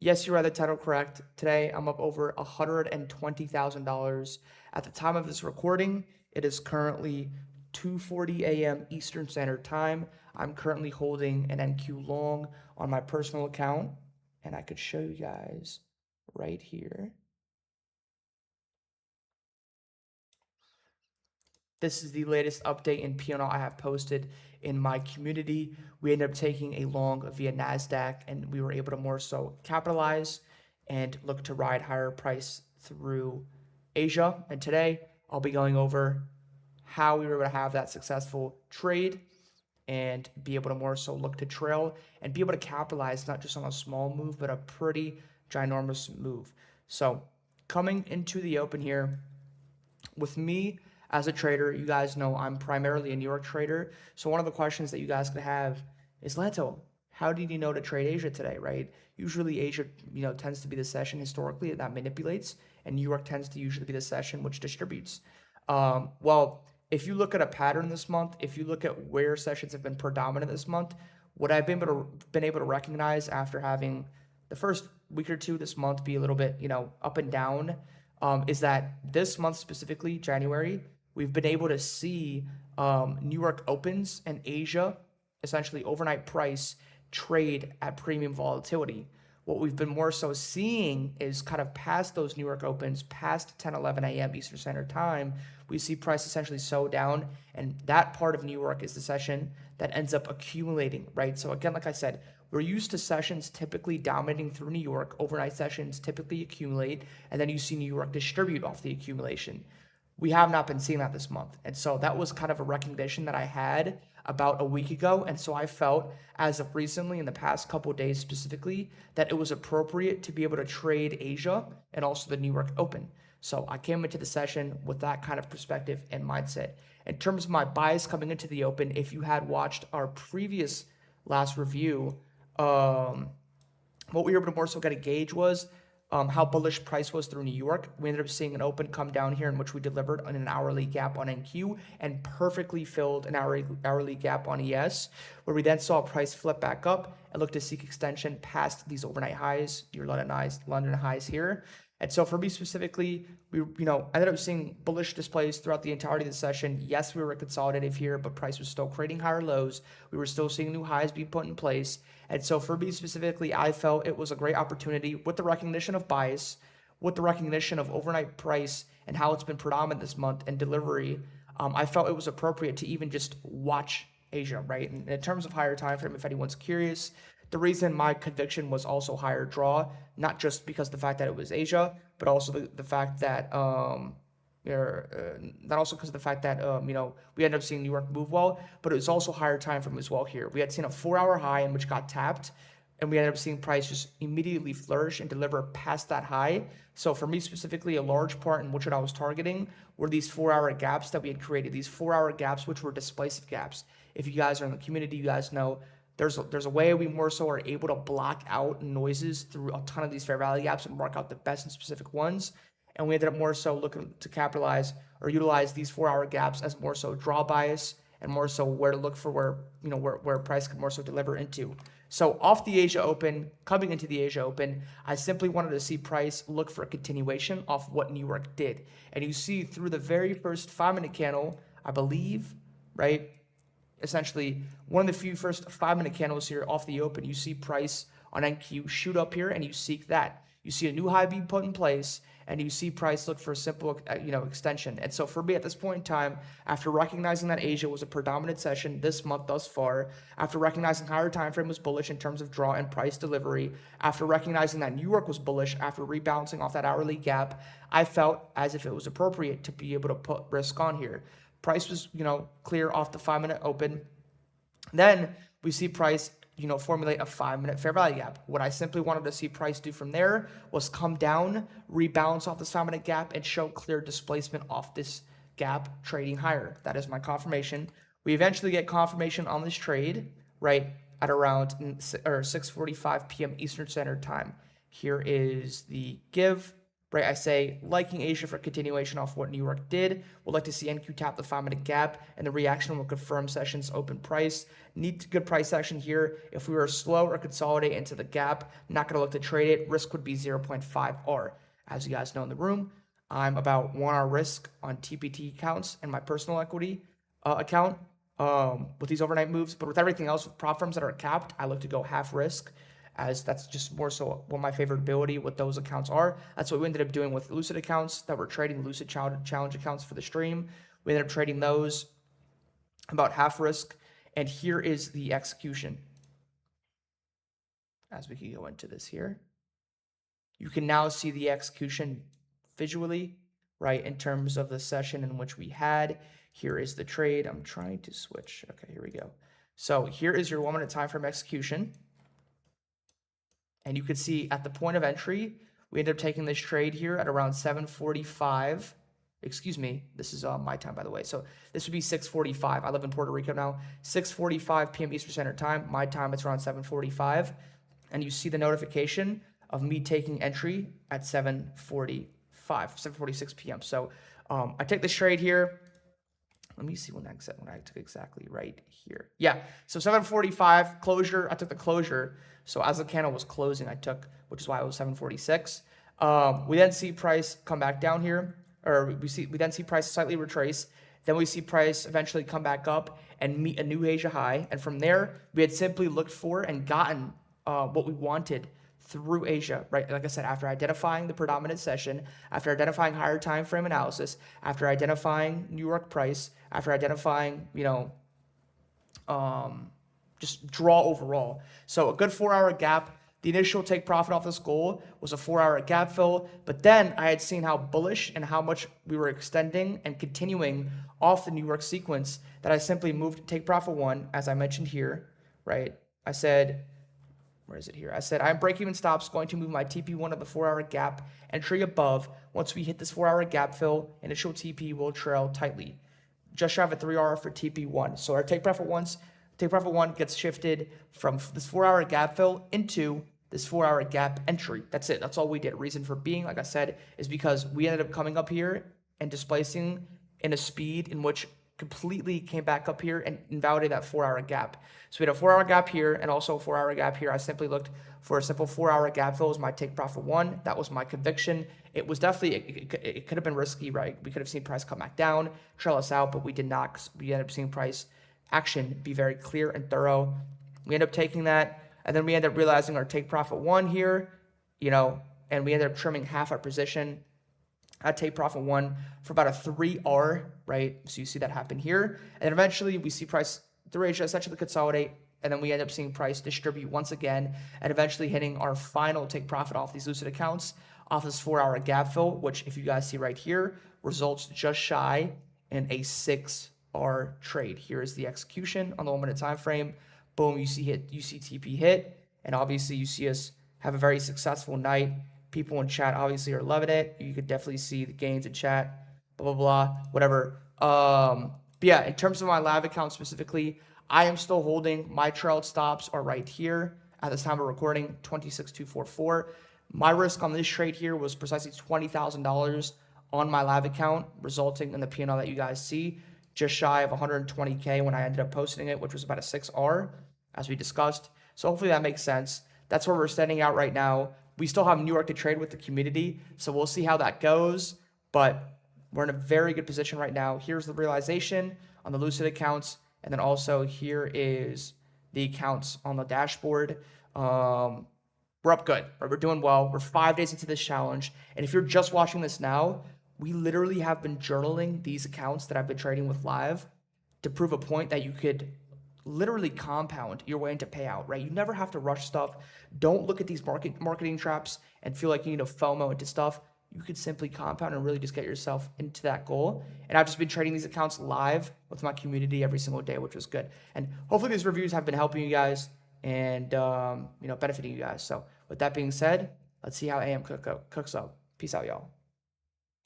Yes, you read the title correct. Today, I'm up over $120,000. At the time of this recording, it is currently 2:40 a.m. Eastern Standard Time. I'm currently holding an NQ long on my personal account, and I could show you guys right here. This is the latest update in P&L I have posted in my community. We ended up taking a long via NASDAQ, and we were able to more so capitalize and look to ride higher price through Asia. And today, I'll be going over how we were able to have that successful trade and be able to more so look to trail and be able to capitalize not just on a small move, but a pretty ginormous move. So, coming into the open here, with me as a trader, you guys know I'm primarily a New York trader. So one of the questions that you guys could have is, Lanto, how did you know to trade Asia today, right? Usually Asia, tends to be the session historically that manipulates, and New York tends to usually be the session which distributes. Well, if you look at a pattern this month, if you look at where sessions have been predominant this month, what I've been able to recognize after having the first week or two this month be a little bit, up and down, is that this month specifically, January, we've been able to see New York opens and Asia, essentially overnight price, trade at premium volatility. What we've been more so seeing is kind of past those New York opens, past 10, 11 a.m. Eastern Standard Time, we see price essentially slow down. And that part of New York is the session that ends up accumulating, right? So again, like I said, we're used to sessions typically dominating through New York. Overnight sessions typically accumulate, and then you see New York distribute off the accumulation. We have not been seeing that this month. And so that was kind of a recognition that I had about a week ago. And so I felt, as of recently, in the past couple of days specifically, that it was appropriate to be able to trade Asia and also the New York Open. So I came into the session with that kind of perspective and mindset. In terms of my bias coming into the Open, if you had watched our previous last review, what we were able to more so get a gauge was how bullish price was through New York. We ended up seeing an open come down here in which we delivered on an hourly gap on NQ and perfectly filled an hourly gap on ES, where we then saw price flip back up and look to seek extension past these overnight highs, your London highs here. And so for me specifically, we ended up seeing bullish displays throughout the entirety of the session. Yes, we were consolidative here, but price was still creating higher lows. We were still seeing new highs being put in place. And so for me specifically, I felt it was a great opportunity with the recognition of bias, with the recognition of overnight price and how it's been predominant this month and delivery. I felt it was appropriate to even just watch Asia, right? And in terms of higher time frame, if anyone's curious, the reason my conviction was also higher draw, not just because the fact that it was Asia, but also the fact that not also because of the fact that we ended up seeing New York move well, but it was also higher time frame as well here. We had seen a 4-hour high in which got tapped, and we ended up seeing price just immediately flourish and deliver past that high. So for me specifically, a large part in which what I was targeting were these 4-hour gaps that we had created, these 4-hour gaps which were displacive gaps. If you guys are in the community, you guys know there's a way we more so are able to block out noises through a ton of these fair value gaps and mark out the best and specific ones. And we ended up more so looking to capitalize or utilize these 4-hour gaps as more so draw bias and more so where to look for where price could more so deliver into. So off the Asia Open, coming into the Asia Open, I simply wanted to see price look for a continuation off what New York did. And you see through the very first 5-minute candle, I believe, right? Essentially, one of the few first 5-minute candles here off the open, you see price on NQ shoot up here and you seek that. You see a new high being put in place and you see price look for a simple, extension. And so for me at this point in time, after recognizing that Asia was a predominant session this month thus far, after recognizing higher time frame was bullish in terms of draw and price delivery, after recognizing that New York was bullish after rebalancing off that hourly gap, I felt as if it was appropriate to be able to put risk on here. Price was, clear off the 5-minute open. Then we see price, formulate a 5-minute fair value gap. What I simply wanted to see price do from there was come down, rebalance off this 5-minute gap, and show clear displacement off this gap, trading higher. That is my confirmation. We eventually get confirmation on this trade, right, at around 6:45 p.m. Eastern Standard Time. Here is the give right? I say liking Asia for continuation off what New York did. Would like to see NQ tap the 5-minute gap, and the reaction will confirm session's open price. Need good price action here. If we were slow or consolidate into the gap, not going to look to trade it. Risk would be 0.5R. As you guys know in the room, I'm about 1R risk on TPT accounts and my personal equity account with these overnight moves. But with everything else, with prop firms that are capped, I look to go half risk, as that's just more so what my favorite ability with those accounts are. That's what we ended up doing with Lucid accounts that were trading Lucid challenge accounts for the stream. We ended up trading those about half risk. And here is the execution. As we can go into this here, you can now see the execution visually, right, in terms of the session in which we had. Here is the trade. I'm trying to switch. Okay, here we go. So here is your 1 minute time frame execution. And you can see at the point of entry, we ended up taking this trade here at around 7:45. Excuse me, this is my time, by the way. So this would be 6:45. I live in Puerto Rico now. 6:45 p.m. Eastern Standard Time. My time, it's around 7:45. And you see the notification of me taking entry at 7:46 p.m. So I take this trade here. Let me see when I took exactly right here. Yeah, so 7:45 closure. I took the closure. So as the candle was closing, I took, which is why it was 7:46. We then see price come back down here, or we then see price slightly retrace. Then we see price eventually come back up and meet a new Asia high. And from there, we had simply looked for and gotten what we wanted through Asia, right? Like I said, after identifying the predominant session, after identifying higher time frame analysis, after identifying New York price, after identifying, just draw overall. So a good 4-hour gap. The initial take profit off this goal was a 4-hour gap fill, but then I had seen how bullish and how much we were extending and continuing off the New York sequence that I simply moved to take profit 1, as I mentioned here, right? I said, where is it here? I said, I'm break-even stops going to move my TP1 of the 4-hour gap entry above. Once we hit this 4-hour gap fill, initial TP will trail tightly. Just shy of a 3R for TP1. So our take profit 1 gets shifted from this 4-hour gap fill into this 4-hour gap entry. That's it. That's all we did. Reason for being, like I said, is because we ended up coming up here and displacing in a speed in which completely came back up here and invalidated that 4-hour gap. So we had a 4-hour gap here and also a 4-hour gap here. I simply looked for a simple 4-hour gap fill as my take profit 1. That was my conviction. It was definitely, it could have been risky, right? We could have seen price come back down, trail us out, but we did not. We ended up seeing price action be very clear and thorough. We ended up taking that, and then we ended up realizing our take profit 1 here, and we ended up trimming half our position. I take profit 1 for about a 3R, right? So you see that happen here. And then eventually we see price through Asia essentially consolidate. And then we end up seeing price distribute once again and eventually hitting our final take profit off these Lucid accounts off this 4-hour gap fill, which if you guys see right here, results just shy in a 6R trade. Here is the execution on the 1 minute time frame. Boom, you see TP hit. And obviously you see us have a very successful night. People in chat obviously are loving it. You could definitely see the gains in chat, blah, blah, blah, whatever. But yeah, in terms of my live account specifically, I am still holding. My trailed stops are right here at this time of recording, 26,244. My risk on this trade here was precisely $20,000 on my live account, resulting in the P&L that you guys see, just shy of 120K when I ended up posting it, which was about a 6R, as we discussed. So hopefully that makes sense. That's where we're standing out right now. We still have New York to trade with the community, so we'll see how that goes. But we're in a very good position right now. Here's the realization on the Lucid accounts, and then also here is the accounts on the dashboard. We're up good, right? We're doing well. We're 5 days into this challenge, and if you're just watching this now, we literally have been journaling these accounts that I've been trading with live to prove a point that you could literally compound your way into payout, right? You never have to rush stuff. Don't look at these marketing traps and feel like you need to FOMO into stuff. You could simply compound and really just get yourself into that goal. And I've just been trading these accounts live with my community every single day, which was good. And hopefully these reviews have been helping you guys and benefiting you guys. So with that being said, let's see how AM cooks up. Peace out, y'all.